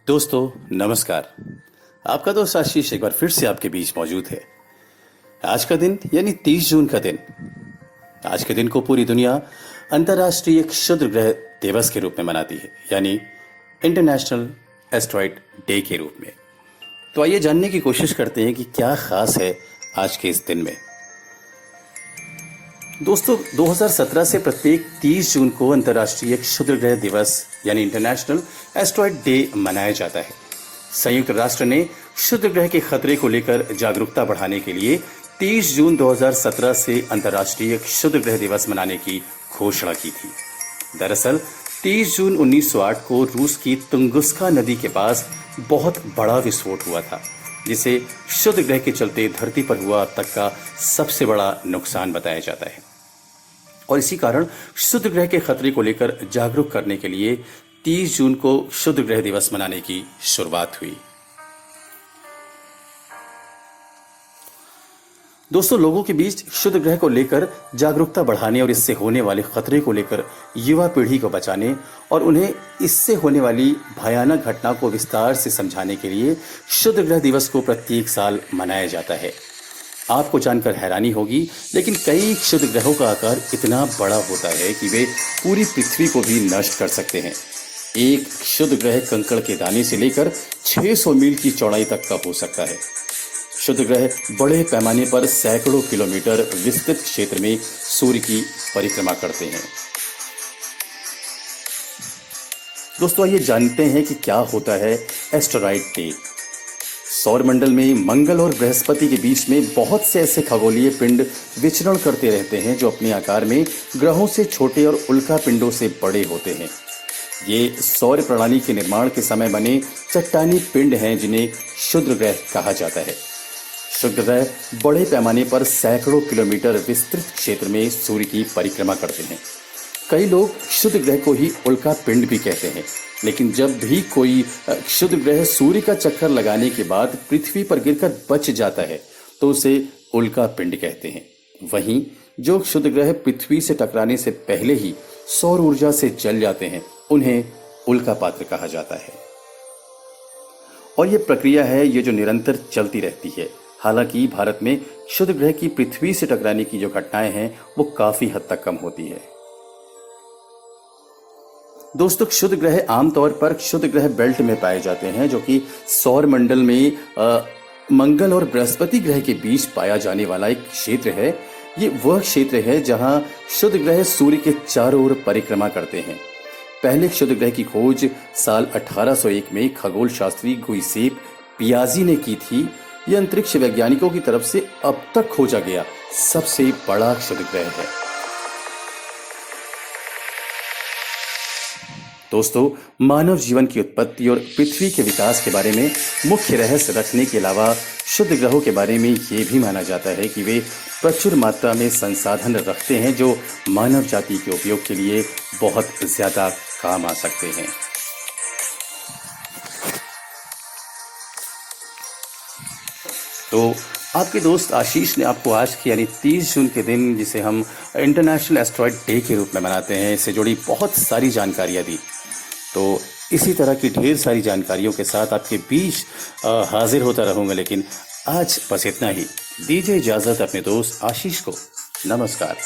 दोस्तों नमस्कार। आपका दोस्त आशीष एक बार फिर से आपके बीच मौजूद है। आज का दिन यानी 30 जून का दिन, आज के दिन को पूरी दुनिया अंतर्राष्ट्रीय क्षुद्र ग्रह दिवस के रूप में मनाती है, यानी इंटरनेशनल एस्ट्रॉइड डे के रूप में। तो आइए जानने की कोशिश करते हैं कि क्या खास है आज के इस दिन में। दोस्तों 2017 से प्रत्येक 30 जून को अंतर्राष्ट्रीय क्षुद्र ग्रह दिवस यानी इंटरनेशनल एस्ट्रॉइड डे मनाया जाता है। संयुक्त राष्ट्र ने क्षुद्र ग्रह के खतरे को लेकर जागरूकता बढ़ाने के लिए 30 जून 2017 से अंतर्राष्ट्रीय क्षुद्र ग्रह दिवस मनाने की घोषणा की थी। दरअसल 30 जून 1908 को रूस की तुंगुस्का नदी के पास बहुत बड़ा विस्फोट हुआ था, जिसे क्षुद्र ग्रह के चलते धरती पर हुआ अब तक का सबसे बड़ा नुकसान बताया जाता है। और इसी कारण क्षुद्र ग्रह के खतरे को लेकर जागरूक करने के लिए 30 जून को क्षुद्र ग्रह दिवस मनाने की शुरुआत हुई। दोस्तों लोगों के बीच क्षुद्र ग्रह को लेकर जागरूकता बढ़ाने और इससे होने वाले खतरे को लेकर युवा पीढ़ी को बचाने और उन्हें इससे होने वाली भयानक घटना को विस्तार से समझाने के लिए क्षुद्र ग्रह दिवस को प्रत्येक साल मनाया जाता है। आपको जानकर हैरानी होगी, लेकिन कई क्षुद्र ग्रहों का आकार इतना बड़ा होता है कि वे पूरी पृथ्वी को भी नष्ट कर सकते हैं। एक क्षुद्र ग्रह कंकड़ के दाने से लेकर 600 मील की चौड़ाई तक का हो सकता है। क्षुद्र ग्रह बड़े पैमाने पर सैकड़ों किलोमीटर विस्तृत क्षेत्र में सूर्य की परिक्रमा करते हैं। दोस्तों आइए जानते हैं कि क्या होता है एस्टेरॉइड डे। सौरमंडल में मंगल और बृहस्पति के बीच में बहुत से ऐसे खगोलीय पिंड विचरण करते रहते हैं जो अपने आकार में ग्रहों से छोटे और उल्का पिंडों से बड़े होते हैं। ये सौर प्रणाली के निर्माण के समय बने चट्टानी पिंड हैं जिन्हें क्षुद्र ग्रह कहा जाता है। क्षुद्र ग्रह बड़े पैमाने पर सैकड़ों किलोमीटर विस्तृत क्षेत्र में सूर्य की परिक्रमा करते हैं। कई लोग क्षुद्र ग्रह को ही उल्का पिंड भी कहते हैं, लेकिन जब भी कोई क्षुद्र ग्रह सूर्य का चक्कर लगाने के बाद पृथ्वी पर गिरकर बच जाता है तो उसे उल्का पिंड कहते हैं। वहीं जो क्षुद्र ग्रह पृथ्वी से टकराने से पहले ही सौर ऊर्जा से जल जाते हैं उन्हें उल्का पात्र कहा जाता है। और ये प्रक्रिया है ये जो निरंतर चलती रहती है। हालांकि भारत में क्षुद्र ग्रह की पृथ्वी से टकराने की जो घटनाएं हैं वो काफी हद तक कम होती है। दोस्तों क्षुद्र ग्रह आमतौर पर क्षुद्र ग्रह बेल्ट में पाए जाते हैं, जो कि सौर मंडल में मंगल और बृहस्पति ग्रह के बीच पाया जाने वाला एक क्षेत्र है। ये वह क्षेत्र है जहां क्षुद्र ग्रह सूर्य के चारों ओर परिक्रमा करते हैं। पहले क्षुद्र ग्रह की खोज साल 1801 में खगोल शास्त्री गुइसेप पियाजी ने की थी। यह अंतरिक्ष वैज्ञानिकों की तरफ से अब तक खोजा गया सबसे बड़ा क्षुद्र ग्रह है। दोस्तों मानव जीवन की उत्पत्ति और पृथ्वी के विकास के बारे में मुख्य रहस्य रखने के अलावा क्षुद्र ग्रहों के बारे में ये भी माना जाता है कि वे प्रचुर मात्रा में संसाधन रखते हैं जो मानव जाति के उपयोग के लिए बहुत ज्यादा काम आ सकते हैं। तो आपके दोस्त आशीष ने आपको आज के यानी 30 जून के दिन, जिसे हम इंटरनेशनल एस्ट्रॉइड डे के रूप में मनाते हैं, इससे जुड़ी बहुत सारी जानकारियां दी। तो इसी तरह की ढेर सारी जानकारियों के साथ आपके बीच हाजिर होता रहूंगा, लेकिन आज बस इतना ही। दीजिए इजाजत अपने दोस्त आशीष को। नमस्कार।